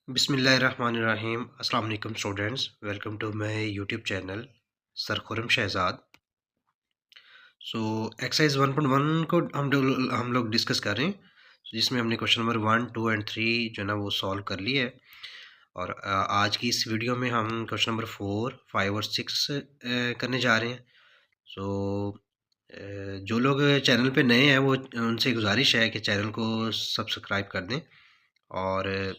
बिस्मिल्लाहिर्रहमानिर्रहीम। अस्सलाम वालेकुम students, welcome to my YouTube channel सरखुरम Shahzad. So exercise 1.1 को हम लोग डिस्कस कर रहे हैं, जिसमें हमने क्वेश्चन नंबर 1, 2 एंड 3 जो है ना वो सॉल्व कर लिया है। और आज की इस वीडियो में हम क्वेश्चन नंबर 4, 5 और 6 करने जा रहे हैं। सो जो लोग चैनल पे नए हैं वो उनसे गुजारिश है कि चैनल को सब्सक्राइब कर दें और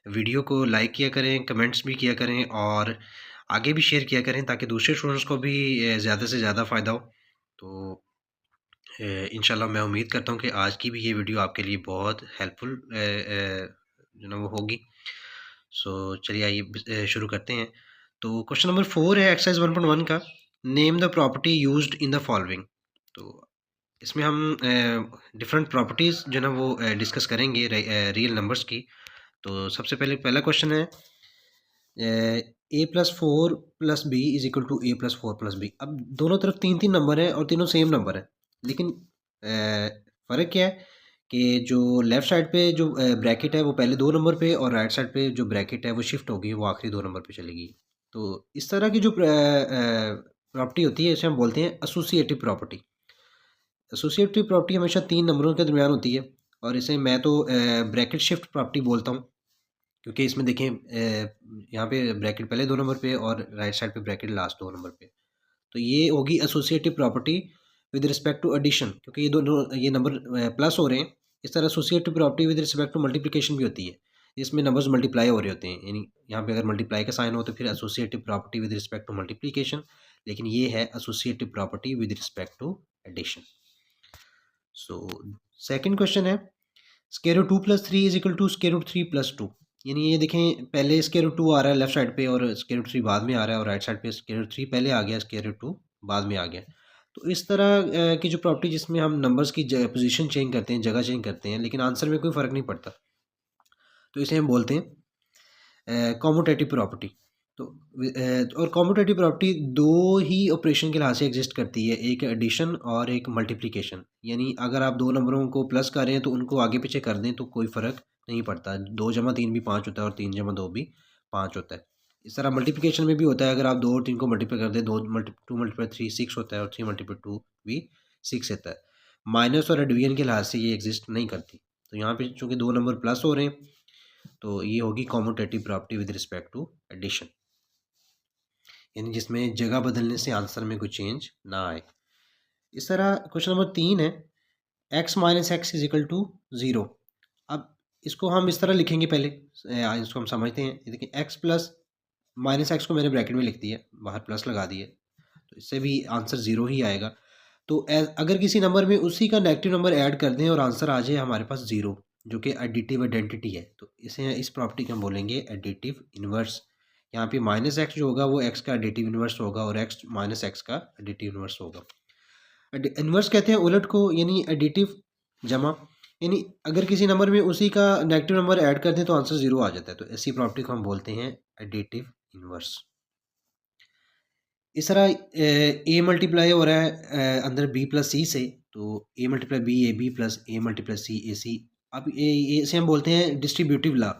वीडियो को लाइक किया करें, कमेंट्स भी किया करें और आगे भी शेयर किया करें ताकि दूसरे स्टूडेंट्स को भी ज़्यादा से ज़्यादा फ़ायदा हो। तो इंशाल्लाह मैं उम्मीद करता हूँ कि आज की भी ये वीडियो आपके लिए बहुत हेल्पफुल जो ना वो होगी। सो चलिए आइए शुरू करते हैं। तो क्वेश्चन नंबर 4 है एक्सरसाइज 1.1 का। Name the property used in the following. तो इसमें हम डिफरेंट प्रॉपर्टीज़ जो ना वो डिस्कस करेंगे रियल नंबर्स की। तो सबसे पहले पहला क्वेश्चन है a+4+b=a+4+b। अब दोनों तरफ तीन तीन नंबर है और तीनों सेम नंबर है, लेकिन फ़र्क क्या है कि जो लेफ़्ट साइड पे जो ब्रैकेट है वो पहले दो नंबर पे और राइट साइड पे जो ब्रैकेट है वो शिफ्ट होगी, वो आखिरी दो नंबर पे चलेगी। तो इस तरह की जो प्रॉपर्टी होती है इसे हम बोलते हैं एसोसिएटिव प्रॉपर्टी। एसोसिएटिव प्रॉपर्टी हमेशा तीन नंबरों के दरमियान होती है और इसे मैं तो ब्रैकेट शिफ्ट प्रॉपर्टी बोलता हूँ, क्योंकि इसमें देखें यहाँ पे ब्रैकेट पहले दो नंबर पे और राइट साइड पे ब्रैकेट लास्ट दो नंबर पे। तो ये होगी associative property with respect to addition, क्योंकि ये दोनों ये नंबर प्लस हो रहे हैं। इस तरह associative property with respect to multiplication भी होती है, इसमें नंबर्स मल्टीप्लाई हो रहे होते हैं। यानी यहाँ पे अगर मल्टीप्लाई का साइन हो तो फिर associative property with respect to multiplication, लेकिन ये है associative property with respect to addition. So second question है √2+3=√3+2। यानी ये देखें पहले √2 आ रहा है लेफ्ट साइड पे और √3 बाद में आ रहा है और राइट साइड पे √3 पहले आ गया, √2 बाद में आ गया। तो इस तरह की जो प्रॉपर्टी जिसमें हम नंबर्स की पोजीशन चेंज करते हैं, जगह चेंज करते हैं, लेकिन आंसर में कोई फ़र्क नहीं पड़ता, तो इसे हम बोलते हैं कॉम्यूटेटिव प्रॉपर्टी। तो और कॉम्यूटेटिव प्रॉपर्टी दो ही ऑपरेशन के लिहाज से एग्जिस्ट करती है, एक एडिशन और एक मल्टीप्लिकेशन। यानी अगर आप दो नंबरों को प्लस कर रहे हैं तो उनको आगे पीछे कर दें तो कोई फ़र्क नहीं पड़ता। 2 जमा 3 भी 5 होता है और 3 जमा 2 भी 5 होता है। इस तरह मल्टीप्लिकेशन में भी होता है, अगर आप 2 और 3 को मल्टीप्लाई कर दें, 2 × 3 6 होता है और 3 × 2 भी 6 होता है। माइनस और डिवीजन के लिहाज से ये एग्जिस्ट नहीं करती। तो यहाँ पे चूँकि दो नंबर प्लस हो रहे हैं तो ये होगी commutative property with respect to addition, यानी जिसमें जगह बदलने से आंसर में कोई चेंज ना आए। इस तरह क्वेश्चन नंबर 3 है x-x=0। अब इसको हम इस तरह लिखेंगे, पहले इसको हम समझते हैं। ये देखिए x प्लस माइनस एक्स को मैंने ब्रैकेट में लिख दिया, बाहर प्लस लगा दिए, तो इससे भी आंसर ज़ीरो ही आएगा। तो अगर किसी नंबर में उसी का नेगेटिव नंबर ऐड कर दें और आंसर आ जाए हमारे पास ज़ीरो, जो कि एडिटिव आइडेंटिटी है, तो इसे इस प्रॉपर्टी को हम बोलेंगे एडिटिव इन्वर्स। यहाँ पे माइनस एक्स जो होगा वो एक्स का एडिटिव इन्वर्स होगा और एक्स माइनस एक्स का एडिटिव इन्वर्स होगा। इन्वर्स कहते हैं उलट को, यानी एडिटिव जमा, यानी अगर किसी नंबर में उसी का नेगेटिव नंबर ऐड कर दें तो आंसर ज़ीरो आ जाता है। तो ऐसी प्रॉपर्टी को हम बोलते हैं एडिटिव इन्वर्स। इस तरह ए मल्टीप्लाई हो रहा है अंदर बी प्लस सी से, तो A multiply B A B plus A multiply C A C. अब इसे हम बोलते हैं डिस्ट्रीब्यूटिव लॉ।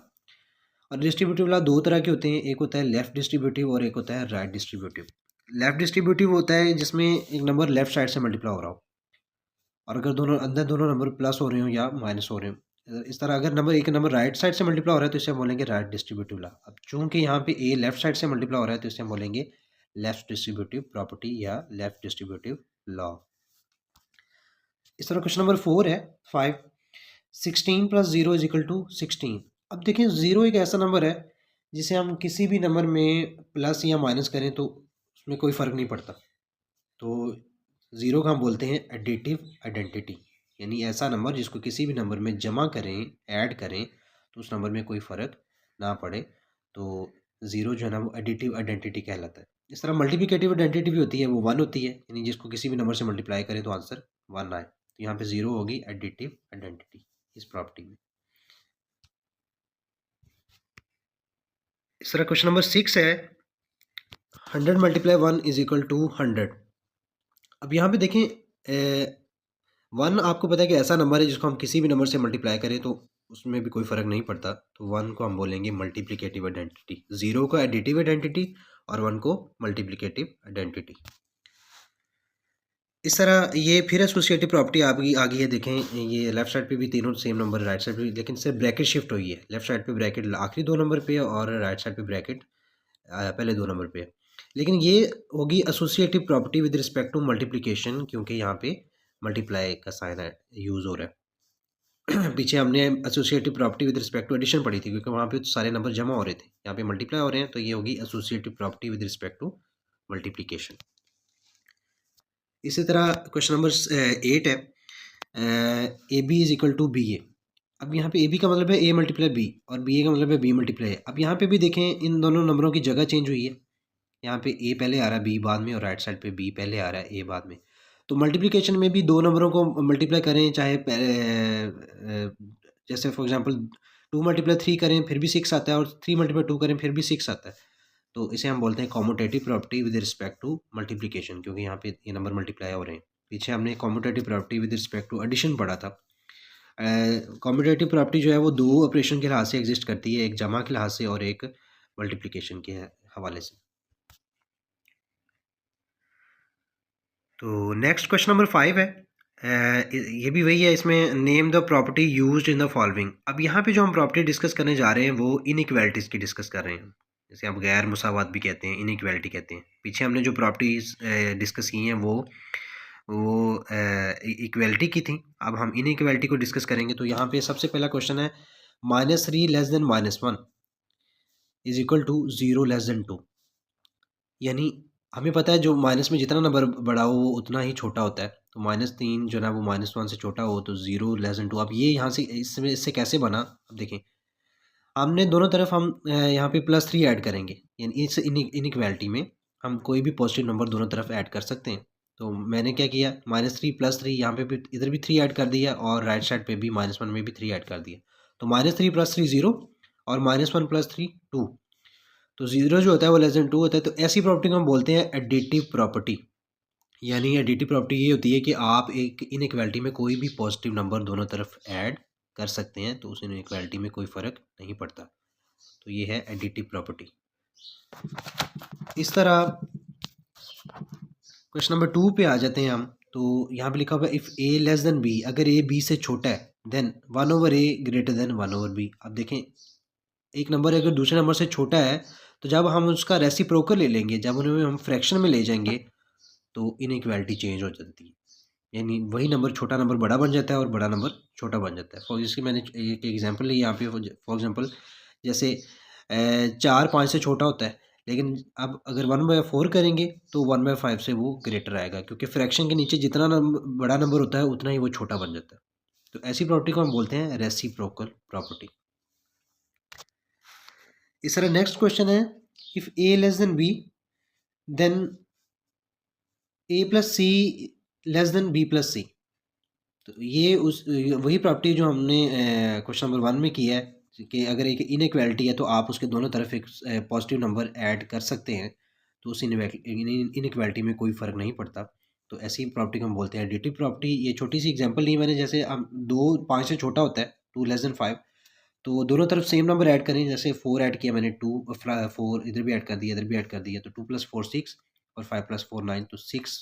और डिस्ट्रीब्यूटिव लॉ दो तरह के होते हैं, एक होता है लेफ़्ट डिस्ट्रीब्यूटिव और एक होता है राइट डिस्ट्रीब्यूटिव। लेफ़्ट डिस्ट्रीब्यूटिव होता है जिसमें एक नंबर लेफ़्ट साइड से मल्टीप्लाई हो रहा हो और अगर दोनों नंबर प्लस हो रहे हो या माइनस हो रहे हो। इस तरह अगर एक नंबर राइट साइड से मल्टीप्लाई हो रहा है तो इसे हम बोलेंगे राइट डिस्ट्रीब्यूटिव लॉ। अब चूंकि यहाँ पे ए लेफ्ट साइड से मल्टीप्लाई हो रहा है तो इसे हम बोलेंगे लेफ्ट डिस्ट्रीब्यूटिव प्रॉपर्टी या लेफ्ट डिस्ट्रीब्यूटिव लॉ। इस तरह क्वेश्चन नंबर 4 है 5 16+0=16। अब देखें ज़ीरो एक ऐसा नंबर है जिसे हम किसी भी नंबर में प्लस या माइनस करें तो उसमें कोई फ़र्क नहीं पड़ता। तो ज़ीरो का हम बोलते हैं एडिटिव आइडेंटिटी, यानी ऐसा नंबर जिसको किसी भी नंबर में जमा करें, ऐड करें तो उस नंबर में कोई फ़र्क ना पड़े, तो ज़ीरो जो है ना वो एडिटिव आइडेंटिटी कहलाता है। इस तरह मल्टीप्लिकेटिव आइडेंटिटी भी होती है, वो 1 होती है, यानी जिसको किसी भी नंबर से मल्टीप्लाई करें तो आंसर 1 आए। तो यहाँ पे ज़ीरो होगी एडिटिव आइडेंटिटी इस प्रॉपर्टी में। इस तरह क्वेश्चन नंबर 6 है 100 × 1 = 100। अब यहाँ पे देखें 1 आपको पता है कि ऐसा नंबर है जिसको हम किसी भी नंबर से मल्टीप्लाई करें तो उसमें भी कोई फ़र्क नहीं पड़ता, तो 1 को हम बोलेंगे मल्टीप्लिकेटिव आइडेंटिटी, 0 को एडिटिव आइडेंटिटी और 1 को मल्टीप्लिकेटिव आइडेंटिटी। इस तरह ये फिर एसोसिएटिव प्रॉपर्टी आपकी आ गई है। देखें ये लेफ्ट साइड पे भी तीनों सेम नंबर, राइट साइड पे भी, लेकिन सिर्फ ब्रैकेट शिफ्ट हुई है। लेफ्ट साइड पे ब्रैकेट आखिरी 2 नंबर पे है और राइट साइड पे ब्रैकेट पहले 2 नंबर पे है। लेकिन ये होगी associative property with respect to multiplication, क्योंकि यहाँ पे मल्टीप्लाई का साइन यूज़ हो रहा है। पीछे हमने associative property with respect to addition पढ़ी थी, क्योंकि वहाँ पे तो सारे नंबर जमा हो रहे थे, यहाँ पे मल्टीप्लाई हो रहे हैं, तो ये होगी associative property with respect to multiplication. इसी तरह क्वेश्चन नंबर 8 है, A B is equal to B A. अब यहाँ पे ए बी का मतलब है ए मल्टीप्लाई बी और बी ए का मतलब है बी मल्टीप्लाई ए। अब यहाँ पे भी देखें इन दोनों नंबरों की जगह चेंज हुई है। यहाँ पे ए पहले आ रहा है बी बाद में, और राइट साइड पे बी पहले आ रहा है ए बाद में। तो मल्टीप्लिकेशन में भी 2 नंबरों को मल्टीप्लाई करें, चाहे जैसे फॉर एग्जांपल 2 मल्टीप्लाई 3 करें फिर भी 6 आता है, और 3 मल्टीप्लाई 2 करें फिर भी 6 आता है। तो इसे हम बोलते हैं commutative property with respect to multiplication, क्योंकि यहाँ पे ये नंबर मल्टीप्लाई हो रहे हैं। पीछे हमने commutative property with respect to addition पढ़ा था। कॉम्यूटेटिव प्रॉपर्टी जो है वो 2 ऑपरेशन के लिहाज से एग्जिस्ट करती है, एक जमा के लिहाज से और एक मल्टीप्लिकेशन के हवाले से। तो नेक्स्ट क्वेश्चन नंबर 5 है, ये भी वही है। इसमें name the property used in the following. अब यहाँ पे जो हम प्रॉपर्टी डिस्कस करने जा रहे हैं वो इनइक्वालिटीज़ की डिस्कस कर रहे हैं, जैसे आप गैर मुसावात भी कहते हैं, इनइक्वालिटी कहते हैं। पीछे हमने जो प्रॉपर्टीज़ डिस्कस की हैं वो इक्वालिटी की थी। अब हम इनइक्वालिटी को डिस्कस करेंगे। तो यहाँ पे सबसे पहला क्वेश्चन है, -3 less than -1 is equal to 0 less than 2। यानी हमें पता है जो माइनस में जितना नंबर बड़ा हो वो उतना ही छोटा होता है। तो -3 जो है ना वो -1 से छोटा हो, तो 0 लेस देन 2। अब ये यहाँ से इससे कैसे बना, अब देखें हमने दोनों तरफ हम यहाँ पे +3 ऐड करेंगे, यानी इस इनइक्वालिटी में हम कोई भी पॉजिटिव नंबर दोनों तरफ ऐड कर सकते हैं। तो मैंने क्या किया, -3 +3 यहाँ पे भी, इधर भी 3 ऐड कर दिया, और राइट साइड पे भी -1 में भी 3 ऐड कर दिया। तो -3 + 3 0 और -1 + 3 2। तो 0 जो होता है वो लेस देन 2 होता है। तो ऐसी प्रॉपर्टी को हम बोलते हैं एडिटिव प्रॉपर्टी। यानी एडिटिव प्रॉपर्टी ये होती है कि आप एक इनइक्वालिटी में कोई भी पॉजिटिव नंबर दोनों तरफ ऐड कर सकते हैं, तो उस इनइक्वालिटी में कोई फ़र्क नहीं पड़ता। तो ये है एडिटिव प्रॉपर्टी। इस तरह क्वेश्चन नंबर 2 पे आ जाते हैं हम। तो यहाँ पे लिखा हुआ है, if A less than b, अगर ए बी से छोटा है, then 1/a greater than 1/b। अब देखें एक नंबर अगर दूसरे नंबर से छोटा है, तो जब हम उसका रेसिप्रोकल ले लेंगे, जब उन्हें हम फ्रैक्शन में ले जाएंगे, तो इनइक्वालिटी चेंज हो जाती है। यानी वही नंबर, छोटा नंबर बड़ा बन जाता है और बड़ा नंबर छोटा बन जाता है। फॉर इसकी मैंने एक एग्जांपल ली यहाँ पे। फॉर एग्जांपल जैसे 4 5 से छोटा होता है, लेकिन अब अगर 1/4 करेंगे तो 1/5 से वो ग्रेटर आएगा, क्योंकि फ्रैक्शन के नीचे जितना बड़ा नंबर होता है उतना ही वो छोटा बन जाता है। तो ऐसी प्रॉपर्टी को हम बोलते हैं रेसिप्रोकल प्रॉपर्टी। इस तरह नेक्स्ट क्वेश्चन है, if A less than B, then A plus C less than B plus C. तो ये उस वही प्रॉपर्टी जो हमने क्वेश्चन नंबर 1 में की है, कि अगर एक इनइक्वालिटी है तो आप उसके दोनों तरफ एक पॉजिटिव नंबर ऐड कर सकते हैं, तो उस इनइक्वालिटी में कोई फ़र्क नहीं पड़ता। तो ऐसी प्रॉपर्टी को हम बोलते हैं एडिटिव प्रॉपर्टी। ये छोटी सी एग्जांपल ली मैंने, जैसे हम 2 5 से छोटा होता है, 2 लेस देन 5, तो दोनों तरफ सेम नंबर ऐड करें। जैसे 4 ऐड किया मैंने, 2 4 इधर भी ऐड कर दिया, इधर भी ऐड कर दिया, तो 2 + 4 6 और 5 + 4 9, तो 6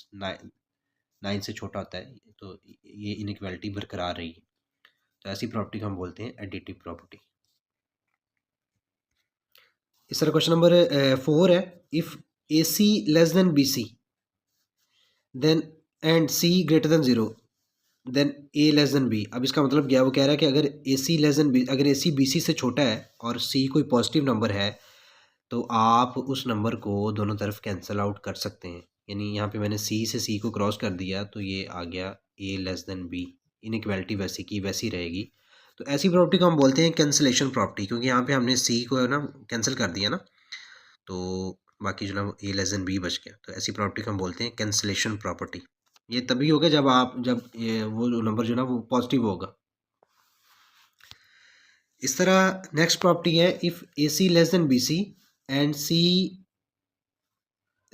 9 से छोटा होता है। तो ये इनइक्वालिटी बरकरार रही है। तो ऐसी प्रॉपर्टी को हम बोलते हैं एडिटिव प्रॉपर्टी। इस तरह क्वेश्चन नंबर 4 है, if a c less than b c, then and c greater than 0, then a less than b. अब इसका मतलब क्या, वो कह रहा है कि अगर ए सी लेस देन बी, अगर ए सी बी सी से छोटा है और सी कोई पॉजिटिव नंबर है, तो आप उस नंबर को दोनों तरफ कैंसिल आउट कर सकते हैं। यानी यहाँ पे मैंने सी से सी को क्रॉस कर दिया, तो ये आ गया ए लेस देन बी। इनइक्वालिटी वैसी की वैसी रहेगी। तो ऐसी प्रॉपर्टी को हम बोलते हैं कैंसिलेशन प्रॉपर्टी, क्योंकि यहाँ पे हमने सी को ना कैंसिल कर दिया ना, तो बाकी जो ना वो ए लेस देन बी बच गया। तो ऐसी प्रॉपर्टी को हम बोलते हैं कैंसिलेशन प्रॉपर्टी। ये तभी होगा जब ये वो नंबर जो ना वो पॉजिटिव होगा। इस तरह नेक्स्ट प्रॉपर्टी है, if a c less than b c and c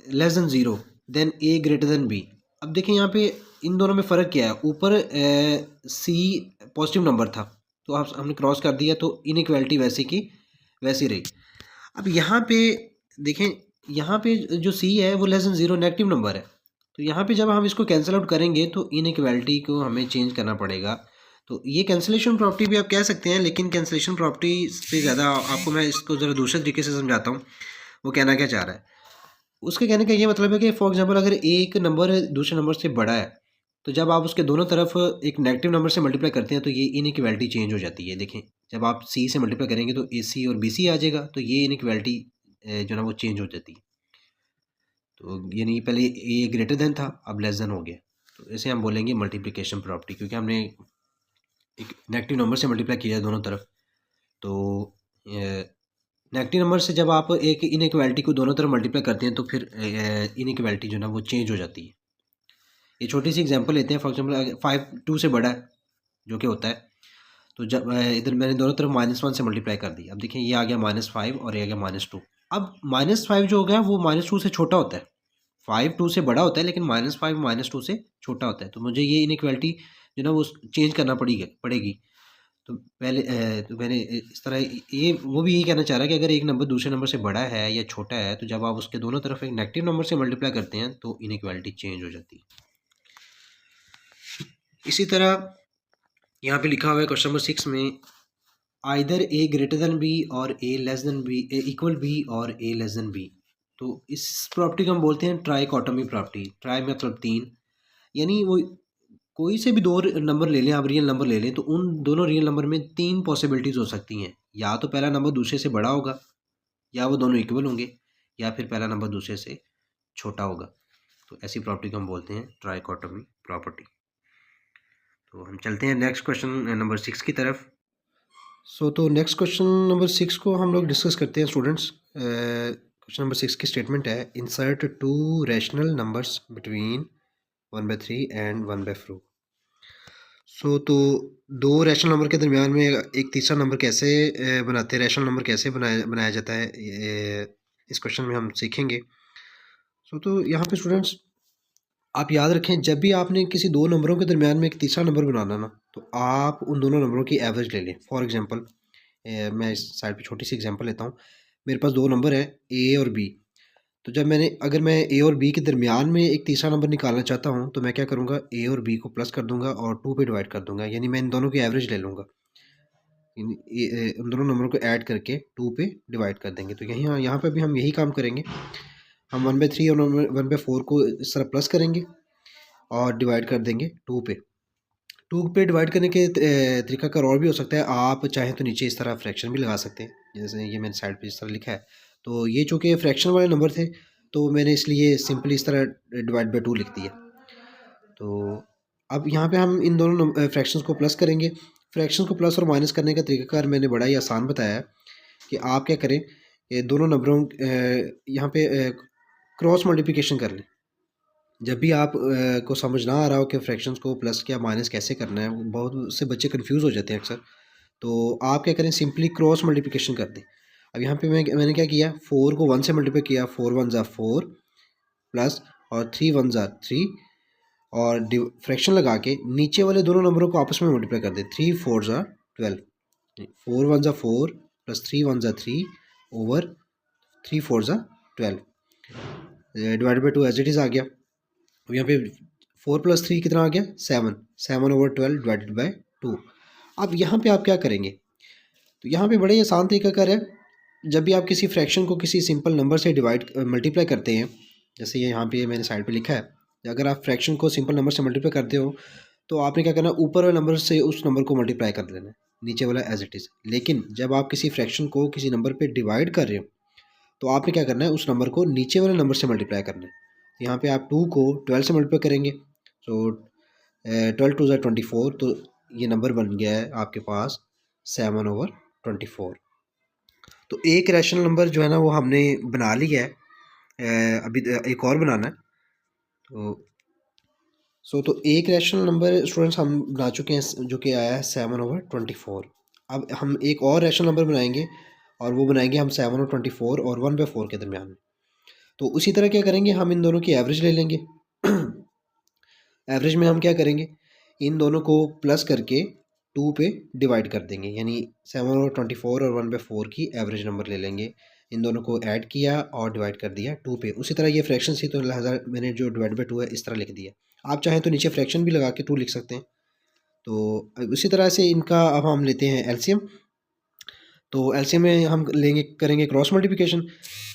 less than 0, then a greater than b. अब देखें यहाँ पे इन दोनों में फ़र्क क्या है। ऊपर सी पॉजिटिव नंबर था, तो आप हमने क्रॉस कर दिया तो इनइक्वालिटी वैसी की वैसी रही। अब यहाँ पे देखें, यहाँ पे जो सी है वो less than zero negative number है, तो यहाँ पे जब हम इसको कैंसिल आउट करेंगे तो इनइक्वालिटी को हमें चेंज करना पड़ेगा। तो ये कैंसिलेशन प्रॉपर्टी भी आप कह सकते हैं, लेकिन कैंसिलेशन प्रॉपर्टी से ज़्यादा आपको मैं इसको ज़रा दूसरे तरीके से समझाता हूँ। वो कहना क्या चाह रहा है, उसके कहने का ये मतलब है कि फॉर एग्जांपल अगर एक नंबर दूसरे नंबर से बड़ा है, तो जब आप उसके दोनों तरफ एक नेगेटिव नंबर से मल्टीप्लाई करते हैं तो ये इनइक्वालिटी चेंज हो जाती है। देखें, जब आप सी से मल्टीप्लाई करेंगे तो ए सी और बी सी आ जाएगा, तो ये इनइक्वालिटी जो ना वो चेंज हो जाती है। तो यानी पहले ए ग्रेटर देन था, अब लेस देन हो गया, तो इसे हम बोलेंगे मल्टीप्लिकेशन प्रॉपर्टी, क्योंकि हमने एक नेगेटिव नंबर से मल्टीप्लाई किया है दोनों तरफ। तो नेगेटिव नंबर से जब आप एक इनइक्वालिटी को दोनों तरफ मल्टीप्लाई करते हैं तो फिर इनइक्वालिटी जो ना वो चेंज हो जाती है। ये छोटी सी एग्जांपल लेते हैं, फॉर एग्जांपल 5 2 से बड़ा है, जो कि होता है, तो जब इधर मैंने दोनों तरफ -1 से मल्टीप्लाई कर दी। अब देखिए ये आ गया -5 और ये आ गया -2। अब -5 जो हो गया वो -2 से छोटा होता है। 5 2 से बड़ा होता है, लेकिन -5 -2 से छोटा होता है, तो मुझे ये इनइक्वालिटी जो ना वो चेंज करना पड़ेगी। तो पहले तो मैंने इस तरह ये वो भी यही कहना चाह रहा है कि अगर एक नंबर दूसरे नंबर से बड़ा है या छोटा है, तो जब आप उसके दोनों तरफ एक नेगेटिव नंबर से मल्टीप्लाई करते हैं तो इनइक्वालिटी चेंज हो जाती है। इसी तरह यहाँ पे लिखा हुआ है क्वेश्चन नंबर 6 में, आइदर ए ग्रेटर देन बी और ए लेस देन बी, ए इक्वल बी और ए लेस देन बी। तो इस प्रॉपर्टी को हम बोलते हैं ट्राइकोटोमी प्रॉपर्टी। ट्राई मतलब 3, यानी वो कोई से भी दो नंबर ले लें, आप रियल नंबर ले लें, तो उन दोनों रियल नंबर में 3 पॉसिबिलिटीज़ हो सकती हैं। या तो पहला नंबर दूसरे से बड़ा होगा, या वो दोनों इक्वल होंगे, या फिर पहला नंबर दूसरे से छोटा होगा। तो ऐसी प्रॉपर्टी को हम बोलते हैं ट्राइकोटोमी प्रॉपर्टी। तो हम चलते हैं नेक्स्ट क्वेश्चन नंबर 6 की तरफ। तो नेक्स्ट क्वेश्चन नंबर 6 को हम लोग डिस्कस करते हैं स्टूडेंट्स। क्वेश्चन नंबर 6 की स्टेटमेंट है, insert 2 rational numbers between 1/3 and 1/4। तो दो रैशनल नंबर के दरमियान में एक तीसरा नंबर कैसे बनाते हैं, रैशनल नंबर कैसे बनाया जाता है, इस क्वेश्चन में हम सीखेंगे। तो यहाँ पे स्टूडेंट्स आप याद रखें, जब भी आपने किसी दो नंबरों के दरमियान में एक तीसरा नंबर बनाना ना, तो आप उन दोनों नंबरों की एवरेज ले लें। फॉर एग्जांपल मैं इस साइड पे छोटी सी एग्जांपल लेता हूँ। मेरे पास दो नंबर हैं ए और बी। तो जब अगर मैं ए और बी के दरमियान में एक तीसरा नंबर निकालना चाहता हूँ, तो मैं क्या करूँगा, ए और बी को प्लस कर दूंगा और 2 पे डिवाइड कर दूंगा, यानी मैं इन दोनों की एवरेज ले लूँगा। उन दोनों नंबरों को ऐड करके 2 पे डिवाइड कर देंगे। तो यहाँ यहाँ पे भी हम यही काम करेंगे। हम 1/3 और 1/4 को इस तरह प्लस करेंगे और डिवाइड कर देंगे 2 पे। 2 पे डिवाइड करने के तरीका का और भी हो सकता है। आप चाहें तो नीचे इस तरह फ्रैक्शन भी लगा सकते हैं, जैसे ये मैंने साइड पे इस तरह लिखा है। तो ये चूँकि फ्रैक्शन वाले नंबर थे, तो मैंने इसलिए सिंपली इस तरह डिवाइड बाय 2 लिख दिया। तो अब यहाँ पे हम इन दोनों फ्रैक्शंस को प्लस करेंगे। फ्रैक्शंस को प्लस और माइनस करने का तरीकाकार मैंने बड़ा ही आसान बताया है कि आप क्या करें, ये दोनों नंबरों यहाँ पे क्रॉस मल्टीप्लिकेशन कर लें। जब भी आप को समझ ना आ रहा हो कि फ्रैक्शंस को प्लस या माइनस कैसे करना है, बहुत से बच्चे कंफ्यूज हो जाते हैं अक्सर, तो आप क्या करें, सिंपली क्रॉस मल्टीप्लिकेशन कर दें। अब यहाँ पे मैंने क्या किया, 4 को 1 से मल्टीप्लाई किया, 4 1 ज़ा 4 प्लस और 3 1 ज़ा 3, और फ्रैक्शन लगा के नीचे वाले दोनों नंबरों को आपस में मल्टीप्लाई कर दें। 3 4 ज़ा 12, 4 1 ज़ा 4 प्लस 3 1 ज़ा 3 ओवर 3 4 ज़ा 12 divided by 2 as it is आ गया। अब यहाँ पे 4 प्लस 3 कितना आ गया, 7, 7 ओवर 12 डिवाइडेड बाई 2। अब यहाँ पे आप क्या करेंगे, तो यहाँ पे बड़े ही आसान तरीका कर है। जब भी आप किसी फ्रैक्शन को किसी सिंपल नंबर से मल्टीप्लाई करते हैं, जैसे ये यहाँ पे मैंने साइड पे लिखा है, अगर आप फ्रैक्शन को सिंपल नंबर से मल्टीप्लाई करते हो, तो आपने क्या करना, ऊपर वाले नंबर से उस नंबर को मल्टीप्लाई कर देना है, नीचे वाला एज इट इज़। लेकिन जब आप किसी फ्रैक्शन को किसी नंबर पर डिवाइड कर रहे हो, तो आपने क्या करना है, उस नंबर को नीचे वाले नंबर से मल्टीप्लाई करना है। यहाँ पे आप 2 को 12 से मल्टीप्लाई करेंगे, तो 12 2 ज़ा 24, तो ये नंबर बन गया है आपके पास 7 ओवर 24। तो एक रैशनल नंबर जो है ना वो हमने बना लिया है, अभी एक और बनाना है। तो एक रैशनल नंबर स्टूडेंट्स हम बना चुके हैं, जो कि आया है 7 ओवर 24। अब हम एक और रैशनल नंबर बनाएंगे, और वो बनाएंगे हम 7 ओवर 24 और 1/4 के दरमियान में। तो उसी तरह क्या करेंगे, हम इन दोनों की एवरेज ले लेंगे। एवरेज में हम क्या करेंगे, इन दोनों को प्लस करके 2 पे डिवाइड कर देंगे, यानी 7/24 और 1/4 की एवरेज नंबर ले लेंगे। इन दोनों को ऐड किया और डिवाइड कर दिया 2 पे। उसी तरह ये फ्रैक्शन थी तो लिहाजा मैंने जो डिवाइड बाई 2 है इस तरह लिख दिया। आप चाहें तो नीचे फ्रैक्शन भी लगा के 2 लिख सकते हैं। तो उसी तरह से इनका अब हम लेते हैं एलसीएम। तो एलसीएम में हम करेंगे क्रॉस मल्टीप्लिकेशन।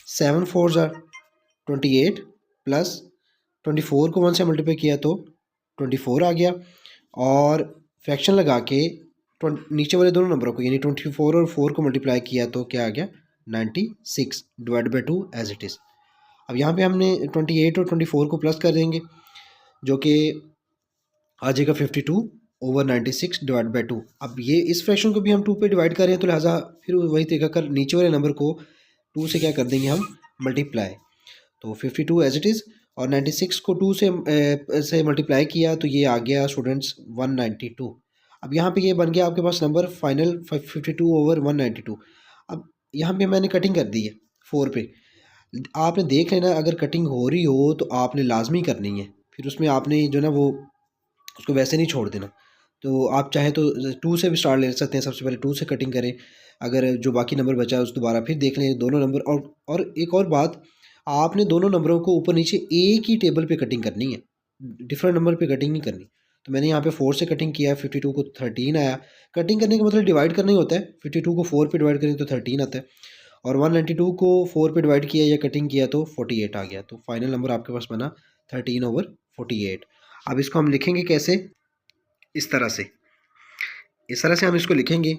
7 4 28 प्लस 24 को 1 से मल्टीप्लाई किया तो 24 आ गया, और फ्रैक्शन लगा के नीचे वाले दोनों नंबरों को यानी 24 और 4 को मल्टीप्लाई किया तो क्या आ गया 96 divide by 2 as it is. अब यहाँ पे हमने 28 और 24 को प्लस कर देंगे जो कि आ जाएगा 52/96 डिवाइड बाई 2। अब ये इस फ्रैक्शन को भी हम 2 पे डिवाइड कर रहे हैं तो लिहाजा फिर वही तरीका कर नीचे वाले नंबर को 2 से क्या कर देंगे हम मल्टीप्लाई। तो 52 एज इट इज़ और 96 को 2 से मल्टीप्लाई किया तो ये आ गया स्टूडेंट्स 192। अब यहाँ पे ये बन गया आपके पास नंबर फाइनल 52/192। अब यहाँ पे मैंने कटिंग कर दी है 4 पे। आपने देख लेना अगर कटिंग हो रही हो तो आपने लाजमी करनी है, फिर उसमें आपने जो ना वो उसको वैसे नहीं छोड़ देना। तो आप चाहे तो 2 से भी स्टार्ट ले सकते हैं, सबसे पहले 2 से कटिंग करें, अगर जो बाकी नंबर बचा है उस दोबारा फिर देख लें दोनों नंबर। और एक और बात, आपने दोनों नंबरों को ऊपर नीचे एक ही टेबल पे कटिंग करनी है, डिफरेंट नंबर पे कटिंग नहीं करनी। तो मैंने यहाँ पे 4 से कटिंग किया, 52 को 13 आया। कटिंग करने का मतलब डिवाइड करना ही होता है। 52 को 4 पे डिवाइड करें तो 13 आता है, और 192 को 4 पे डिवाइड किया या कटिंग किया तो 48 आ गया। तो फाइनल नंबर आपके पास बना 13/48। अब इसको हम लिखेंगे कैसे, इस तरह से हम इसको लिखेंगे।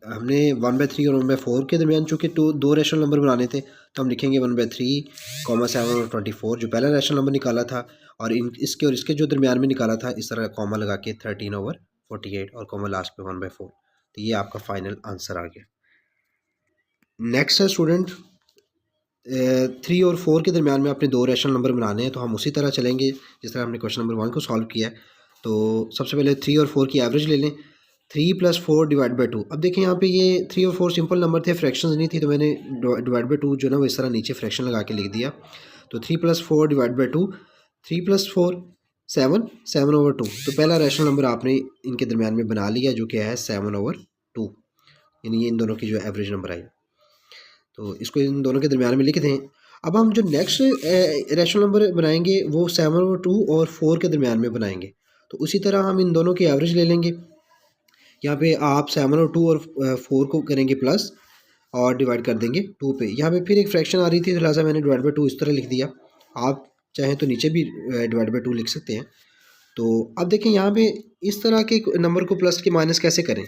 हमने 1/3 और 1/4 के दरमियान चूँकि दो रैशनल नंबर बनाने थे तो हम लिखेंगे 1/3, 7 और 24 जो पहला रैशनल नंबर निकाला था, और इसके और इसके जो दरमियान में निकाला था इस तरह कॉमा लगा के 13/48 और कॉमा लास्ट पे 1/4। तो ये आपका फाइनल आंसर आ गया। नेक्स्ट है स्टूडेंट 3 और 4 के दरमियान में अपने दो रैशनल नंबर बनाने हैं, तो हम उसी तरह चलेंगे जिस तरह हमने क्वेश्चन नंबर 1 को सॉल्व किया है। तो सबसे पहले 3 और 4 की एवरेज ले लें। 3 + 4 डिवाइड बाई 2। अब देखें यहाँ पे ये 3 और 4 सिंपल नंबर थे, फ्रैक्शंस नहीं थी, तो मैंने डिवाइड बाई 2 जो ना वो इस तरह नीचे फ्रैक्शन लगा के लिख दिया। तो 3 + 4 डिवाइड बाई 2, 3 + 4 7, 7/2। तो पहला रैशनल नंबर आपने इनके दरमियान में बना लिया जो कि है 7/2, यानी ये इन दोनों की जो एवरेज नंबर आई। तो इसको इन दोनों के दरमियान में लिख दें। अब हम जो नेक्स्ट रैशनल नंबर बनाएंगे वो 7/2 और 4 के दरमियान में बनाएंगे। तो उसी तरह हम इन दोनों की एवरेज ले लेंगे। यहाँ पे आप 7/2 और 4 को करेंगे प्लस और डिवाइड कर देंगे 2 पे। यहाँ पे फिर एक फ्रैक्शन आ रही थी तो लिहाजा मैंने डिवाइड बाई 2 इस तरह लिख दिया। आप चाहें तो नीचे भी डिवाइड बाई 2 लिख सकते हैं। तो अब देखें यहाँ पे इस तरह के नंबर को प्लस के माइनस कैसे करें।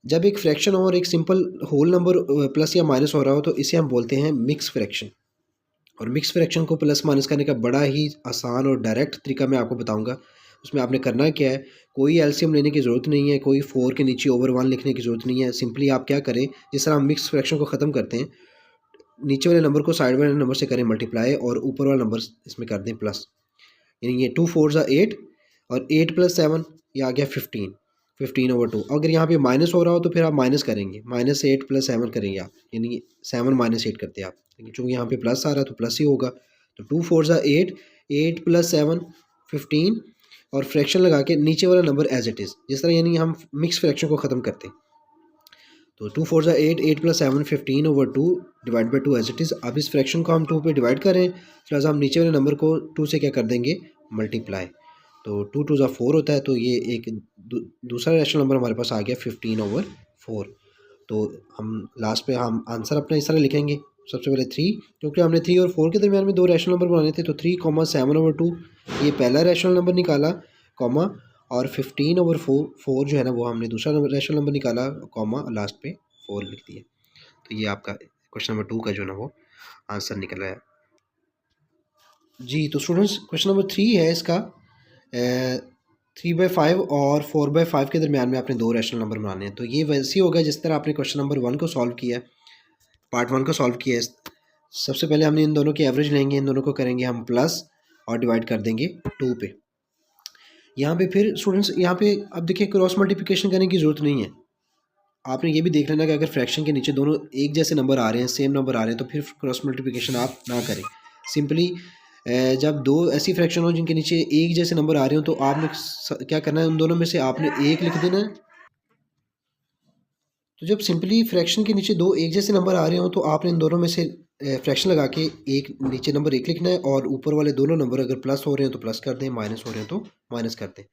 जब एक फ्रैक्शन और एक सिंपल होल नंबर प्लस या माइनस हो रहा हो तो इसे हम बोलते हैं मिक्स फ्रैक्शन। और मिक्स फ्रैक्शन को प्लस माइनस करने का बड़ा ही आसान और डायरेक्ट तरीका मैं आपको बताऊंगा। उसमें आपने करना क्या है, कोई एलसीएम लेने की ज़रूरत नहीं है, कोई 4 के नीचे ओवर 1 लिखने की ज़रूरत नहीं है। सिंपली आप क्या करें, जिस तरह हम मिक्स फ्रैक्शन को ख़त्म करते हैं, नीचे वाले नंबर को साइड वाले नंबर से करें मल्टीप्लाई और ऊपर वाला नंबर इसमें कर दें प्लस। यानी ये 2 4 8 और 8 + 7 ये आ गया 15/2। अगर यहाँ पे माइनस हो रहा हो तो फिर आप माइनस करेंगे, -8 + 7 करेंगे आप, यानी 7 - 8 करते हैं आप, लेकिन चूँकि यहाँ पे प्लस आ रहा है तो प्लस ही होगा। तो 2 4 8, 8 + 7 15 और फ्रैक्शन लगा के नीचे वाला नंबर एज इट इज़, जिस तरह यानी हम मिक्स फ्रैक्शन को ख़त्म करते हैं। तो 2 4 8, 8 + 7 15/2 divide by 2 as it is. अब इस फ्रैक्शन को हम 2 पे डिवाइड करें तो हम नीचे वाले नंबर को 2 से क्या कर देंगे मल्टीप्लाई। तो 2 2 4 होता है, तो ये एक दूसरा रैशनल नंबर हमारे पास आ गया 15/4। तो हम लास्ट पे हम आंसर अपना इस तरह लिखेंगे। सबसे पहले 3, क्योंकि हमने 3 और 4 के दरमियान में दो रैशनल नंबर बनाने थे, तो 3, 7/2 ये पहला रैशनल नंबर निकाला, कॉमा, और 15/4 जो है ना वो हमने दूसरा रैशनल नंबर निकाला, कॉमा, लास्ट पे 4 लिख दिया। तो ये आपका क्वेश्चन नंबर 2 का जो ना वो आंसर निकला है जी। तो स्टूडेंट्स क्वेश्चन नंबर 3 है इसका 3/5 और 4/5 के दरमियान में आपने दो रैशनल नंबर बनाने हैं। तो ये वैसे ही होगा जिस तरह आपने क्वेश्चन नंबर 1 को सॉल्व किया है, पार्ट 1 को सॉल्व किया है। सबसे पहले हमने इन दोनों की एवरेज लेंगे, इन दोनों को करेंगे हम प्लस और डिवाइड कर देंगे 2 पे। यहाँ पे फिर स्टूडेंट्स यहाँ पे अब देखिए क्रॉस मल्टीप्लिकेशन करने की ज़रूरत नहीं है। आपने ये भी देख लेना कि अगर फ्रैक्शन के नीचे दोनों एक जैसे नंबर आ रहे हैं, सेम नंबर आ रहे हैं, तो फिर क्रॉस मल्टीप्लिकेशन आप ना करें। सिंपली जब दो ऐसी फ्रैक्शन हो जिनके नीचे एक जैसे नंबर आ रहे हो तो आपने क्या करना है, उन दोनों में से आपने एक लिख देना है। तो जब सिंपली फ्रैक्शन के नीचे दो एक जैसे नंबर आ रहे हो तो आपने इन दोनों में से फ्रैक्शन लगा के एक नीचे नंबर एक लिखना है, और ऊपर वाले दोनों नंबर अगर प्लस हो रहे हैं तो प्लस कर दें, माइनस हो रहे हैं तो माइनस कर दें।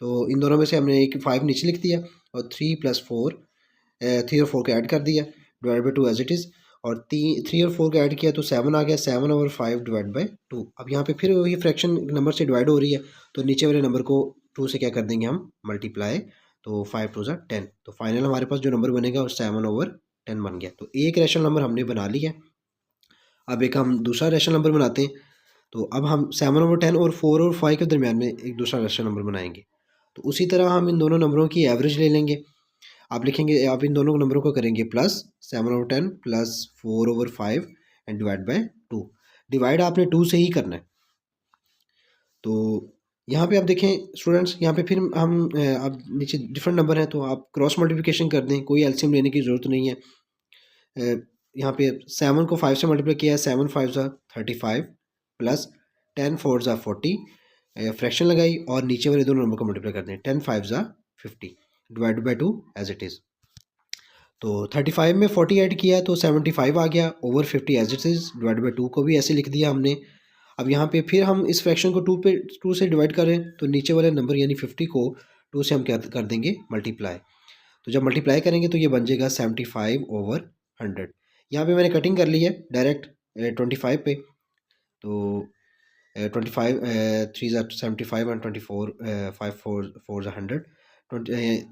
तो इन दोनों में से हमने एक 5 नीचे लिख दिया और 3 + 4, 3 और 4 को ऐड कर दिया divide by 2 as it is, और 3 और 4 को ऐड किया तो 7 आ गया, 7/5 डिवाइड बाई 2। अब यहाँ पे फिर वही फ्रैक्शन नंबर से डिवाइड हो रही है तो नीचे वाले नंबर को 2 से क्या कर देंगे हम, मल्टीप्लाई। तो 5 2 10, तो फाइनल हमारे पास जो नंबर बनेगा वो 7/10 बन गया। तो एक रैशनल नंबर हमने बना लिया। अब एक हम दूसरा रैशनल नंबर बनाते हैं। तो अब हम 7/10 और 4 और 5 के दरमियान में एक दूसरा रैशनल नंबर बनाएंगे। तो उसी तरह हम इन दोनों नंबरों की एवरेज ले लेंगे। आप लिखेंगे, आप इन दोनों नंबरों को करेंगे plus 7/10 plus 4/5 and divide by 2। Divide आपने 2 से ही करना है। तो यहाँ पे आप देखें स्टूडेंट्स, यहाँ पे फिर हम अब नीचे डिफरेंट नंबर हैं तो आप क्रॉस मल्टीप्लिकेशन कर दें, कोई एलसीएम लेने की ज़रूरत नहीं है। यहाँ पे 7 को 5 से मल्टीप्लाई किया है, 7 5 35 प्लस 10 4 40, फ्रैक्शन लगाई और नीचे वाले दोनों नंबर को मल्टीप्लाई कर दें, 10 5 50 divide by 2 as it is. तो 35 में 40 ऐड किया तो 75 आ गया, over 50 as it is, divide by 2 को भी ऐसे लिख दिया हमने। अब यहाँ पे फिर हम इस फ्रैक्शन को 2 से डिवाइड करें तो नीचे वाले नंबर यानी 50 को 2 से हम क्या कर देंगे, मल्टीप्लाई। तो जब मल्टीप्लाई करेंगे तो ये बन जाएगा 75/100। यहाँ पे मैंने कटिंग कर ली है डायरेक्ट 25 पे। तो 25 3 75 एंड 24 5 4 100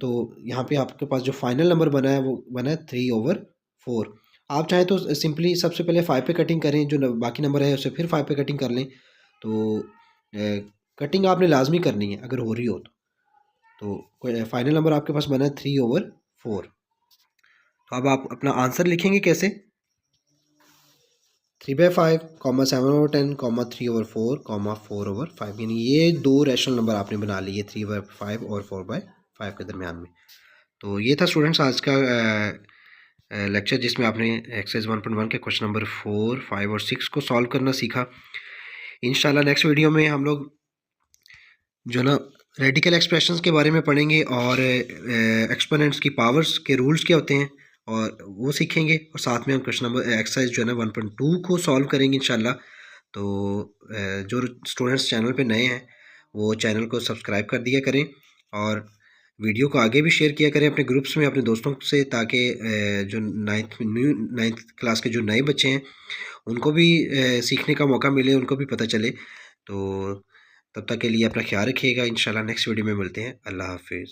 तो यहाँ पे आपके पास जो फाइनल नंबर बना है वो बना है 3/4। आप चाहें तो सिंपली सबसे पहले 5 पे कटिंग करें, जो बाकी नंबर है उससे फिर 5 पे कटिंग कर लें। तो कटिंग आपने लाजमी करनी है अगर हो रही हो तो फाइनल नंबर आपके पास बना है 3/4। तो अब आप अपना आंसर लिखेंगे कैसे, 3/5, 7/10, 3/4, 4/5, यानी ये दो रैशनल नंबर आपने बना लिए 3/5 और 4/5 के दरमियान में। तो ये था स्टूडेंट्स आज का लेक्चर, जिसमें आपने एक्सरसाइज 1.1 के क्वेश्चन नंबर 4, 5 और 6 को सॉल्व करना सीखा। इंशाल्लाह नेक्स्ट वीडियो में हम लोग जो ना रेडिकल एक्सप्रेशंस के बारे में पढ़ेंगे और एक्सपोनेंट्स की पावर्स के रूल्स क्या होते हैं और वो सीखेंगे, और साथ में हम क्वेश्चन नंबर एक्सरसाइज जो है ना 1.2 को सॉल्व करेंगे इंशाल्लाह। तो जो स्टूडेंट्स चैनल पे नए हैं वो चैनल को सब्सक्राइब कर दिया करें और वीडियो को आगे भी शेयर किया करें अपने ग्रुप्स में अपने दोस्तों से, ताकि जो नाइन्थ क्लास के जो नए बच्चे हैं उनको भी सीखने का मौका मिले, उनको भी पता चले। तो तब तक के लिए अपना ख्याल रखिएगा। इंशाल्लाह नेक्स्ट वीडियो में मिलते हैं। अल्लाह हाफिज़।